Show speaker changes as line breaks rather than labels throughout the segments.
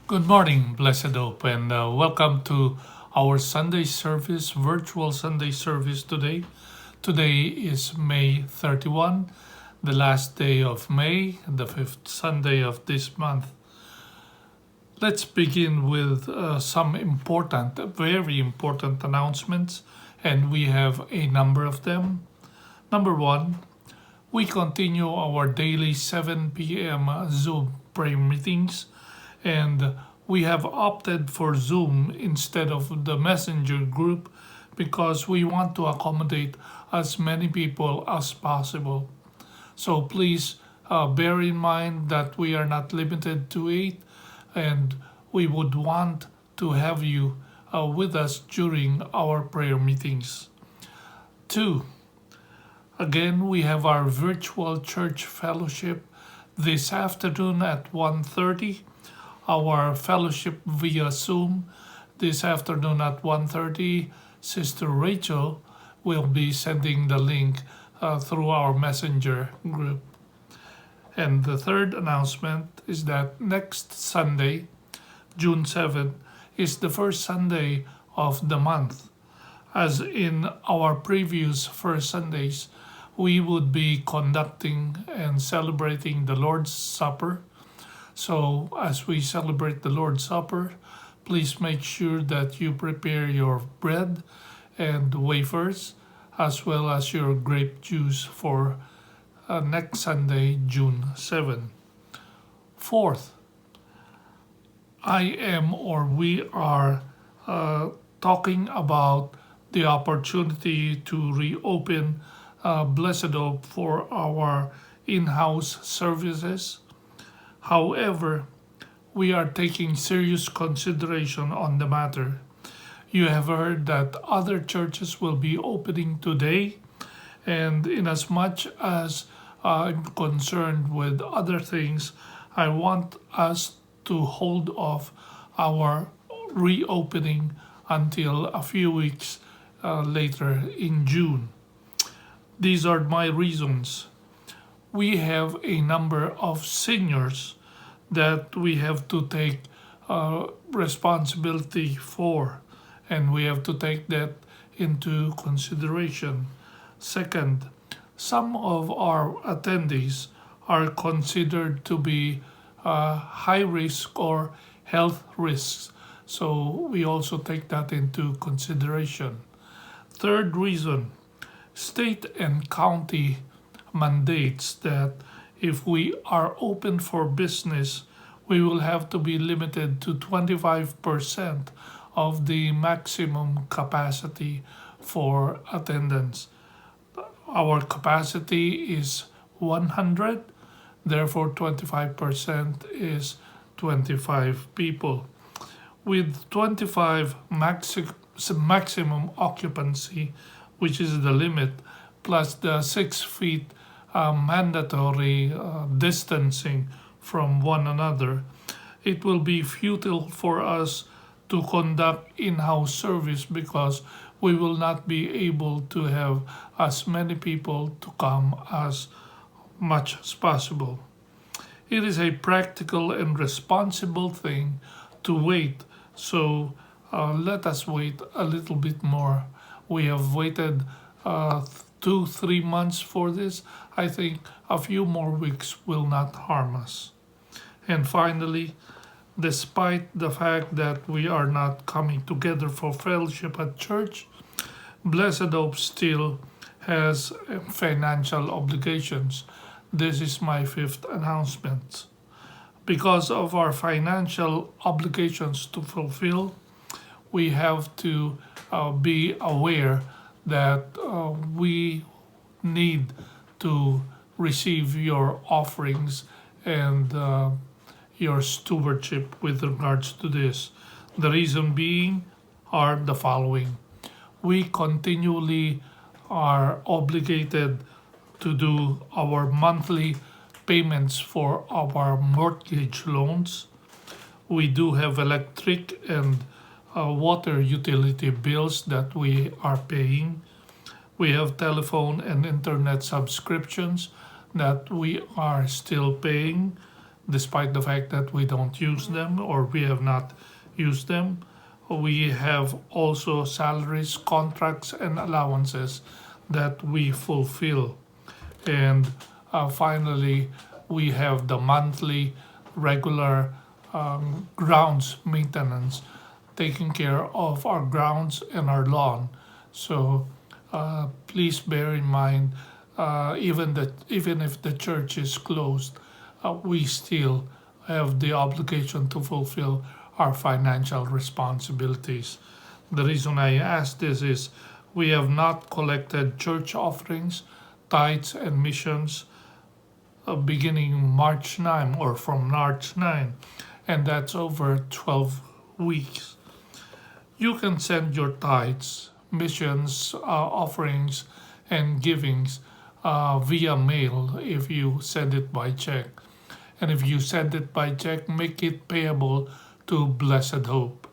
Good morning, Blessed Hope, and welcome to our Sunday service, virtual Sunday service today. Today is May 31, the last day of May, the fifth Sunday of this month. Let's begin with some important, very important announcements, and we have a number of them. Number one, we continue our daily 7 p.m. Zoom prayer meetings, and we have opted for Zoom instead of the Messenger group because we want to accommodate as many people as possible. So please bear in mind that we are not limited to 8, and we would want to have you with us during our prayer meetings. 2. Again, we have our virtual church fellowship this afternoon at 1:30. Our fellowship via Zoom this afternoon at 1:30. Sister Rachel will be sending the link through our messenger group. And the third announcement is that next Sunday, June 7th, is the first Sunday of the month. As in our previous first Sundays, we would be conducting and celebrating the Lord's Supper. So as we celebrate the Lord's Supper, please make sure that you prepare your bread and wafers as well as your grape juice for next Sunday, June 7. Fourth, we are talking about the opportunity to reopen Blessed Hope for our in-house services. However, we are taking serious consideration on the matter. You have heard that other churches will be opening today, and inasmuch as I'm concerned with other things, I want us to hold off our reopening until a few weeks later in June. These are my reasons. We have a number of seniors that we have to take responsibility for, and we have to take that into consideration. Second, some of our attendees are considered to be high risk or health risks, so we also take that into consideration. Third reason, state and county mandates that if we are open for business, we will have to be limited to 25% of the maximum capacity for attendance. Our capacity is 100, therefore 25% is 25 people. With 25 maximum occupancy, which is the limit, plus the 6 feet mandatory distancing from one another, it will be futile for us to conduct in-house service because we will not be able to have as many people to come as much as possible. It is a practical and responsible thing to wait, so let us wait a little bit more. We have waited 2-3 months for this. I think a few more weeks will not harm us. And finally, despite the fact that we are not coming together for fellowship at church, Blessed Hope still has financial obligations. This is my fifth announcement. Because of our financial obligations to fulfill, we have to be aware that we need to receive your offerings and your stewardship with regards to this. The reason being are the following. We continually are obligated to do our monthly payments for our mortgage loans. We do have electric and water utility bills that we are paying. We have telephone and internet subscriptions that we are still paying. despite the fact that we don't use them or we have not used them. We have also salaries, contracts, and allowances that we fulfill. And finally, we have the monthly regular grounds maintenance, taking care of our grounds and our lawn. So please bear in mind, even if the church is closed, we still have the obligation to fulfill our financial responsibilities. The reason I ask this is we have not collected church offerings, tithes, and missions beginning March 9 or from March 9, and that's over 12 weeks. You can send your tithes, missions, offerings, and givings via mail if you send it by check. And if you send it by check, make it payable to Blessed Hope.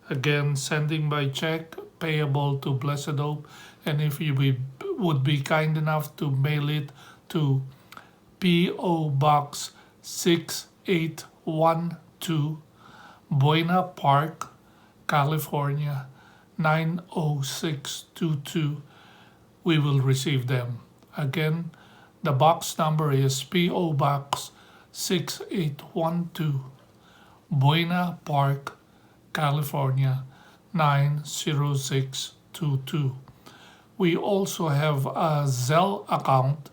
Again, sending by check, payable to Blessed Hope. And if you would be kind enough to mail it to P.O. Box 6812, Buena Park, California 90622, we will receive them. Again, the box number is P.O. Box 6812, Buena Park, California 90622. We also have a Zelle account.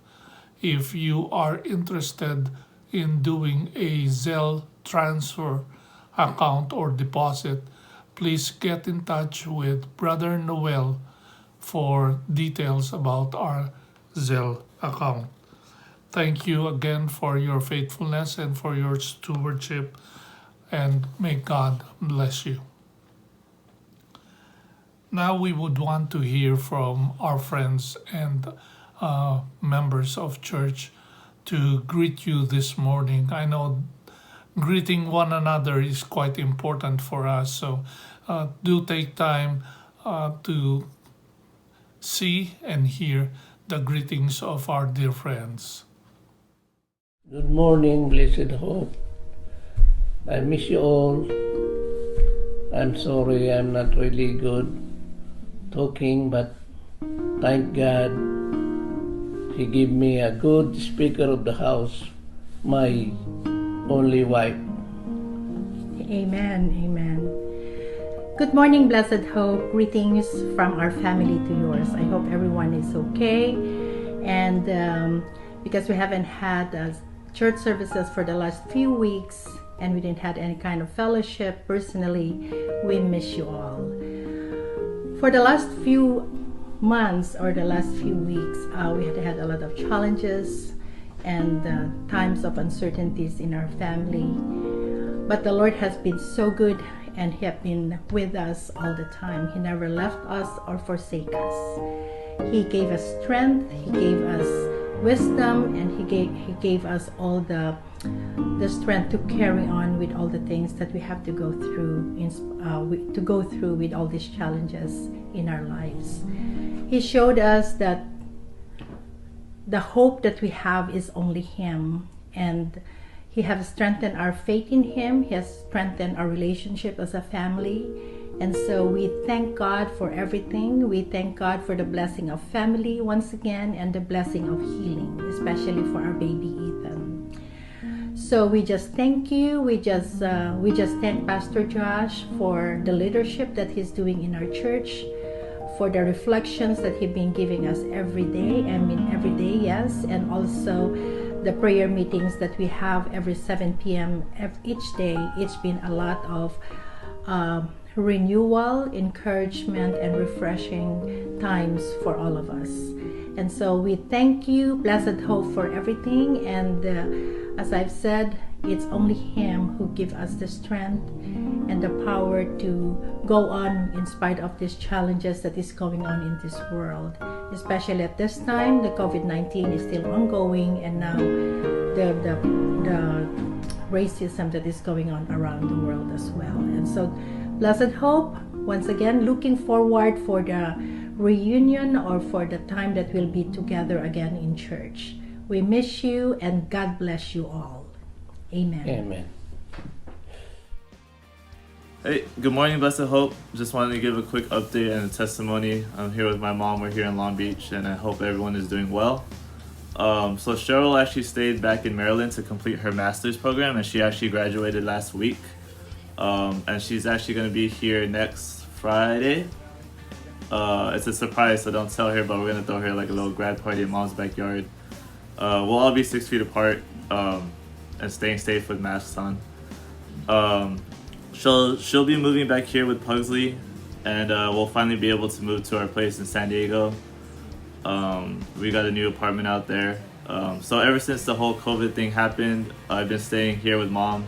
If you are interested in doing a Zelle transfer account or deposit, please get in touch with Brother Noel for details about our Zelle account. Thank you again for your faithfulness and for your stewardship, and may God bless you. Now we would want to hear from our friends and members of church to greet you this morning. I know greeting one another is quite important for us, so do take time to see and hear the greetings of our dear friends.
Good morning, Blessed Hope. I miss you all. I'm sorry I'm not really good talking, but thank God He gave me a good speaker of the house, my only wife.
Amen, amen. Good morning, Blessed Hope. Greetings from our family to yours. I hope everyone is okay. And because we haven't had church services for the last few weeks and we didn't have any kind of fellowship personally, we miss you all. For the last few months or the last few weeks, we had a lot of challenges and times of uncertainties in our family. But the Lord has been so good, and He has been with us all the time. He never left us or forsake us. He gave us strength, He gave us wisdom, and He gave us all the strength to carry on with all the things that we have to go through with all these challenges in our lives. He showed us that the hope that we have is only Him, and He has strengthened our faith in Him. He has strengthened our relationship as a family. And so we thank God for everything. We thank God for the blessing of family once again and the blessing of healing, especially for our baby Ethan. So we just thank you. We just thank Pastor Josh for the leadership that he's doing in our church, for the reflections that he's been giving us every day. Yes, and also the prayer meetings that we have every 7 p.m. each day. It's been a lot of renewal, encouragement, and refreshing times for all of us. And so we thank you, Blessed Hope, for everything. And as I've said, it's only Him who gives us the strength and the power to go on in spite of these challenges that is going on in this world. Especially at this time, the COVID-19 is still ongoing, and now the racism that is going on around the world as well. And so, Blessed Hope, once again, looking forward for the reunion or for the time that we'll be together again in church. We miss you, and God bless you all. Amen.
Amen.
Hey, good morning, Blessed Hope. Just wanted to give a quick update and a testimony. I'm here with my mom. We're here in Long Beach, and I hope everyone is doing well. So Cheryl actually stayed back in Maryland to complete her master's program, and she actually graduated last week. And she's actually going to be here next Friday. It's a surprise, so don't tell her, but we're going to throw her like a little grad party in Mom's backyard. We'll all be 6 feet apart and staying safe with masks on. She'll be moving back here with Pugsley, and we'll finally be able to move to our place in San Diego. We got a new apartment out there. So ever since the whole COVID thing happened, I've been staying here with Mom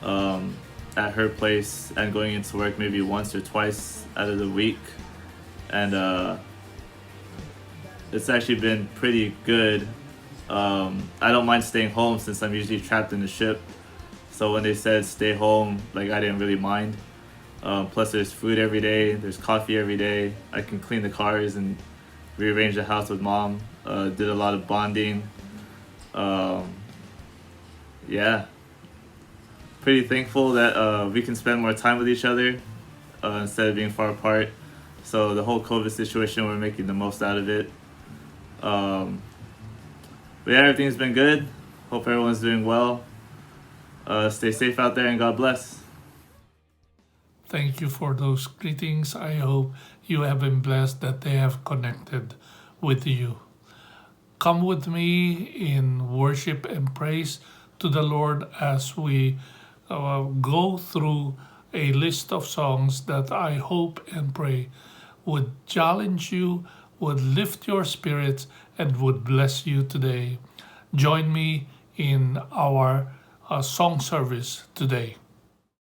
at her place and going into work maybe once or twice out of the week. And it's actually been pretty good. I don't mind staying home since I'm usually trapped in the ship. So when they said stay home, like I didn't really mind. Plus there's food every day, there's coffee every day. I can clean the cars and rearrange the house with Mom. Did a lot of bonding. Yeah. Pretty thankful that we can spend more time with each other instead of being far apart. So the whole COVID situation, we're making the most out of it. But yeah, everything's been good. Hope everyone's doing well. Stay safe out there and God bless.
Thank you for those greetings. I hope you have been blessed that they have connected with you. Come with me in worship and praise to the Lord as we go through a list of songs that I hope and pray would challenge you, would lift your spirits, and would bless you today. Join me in our song service today.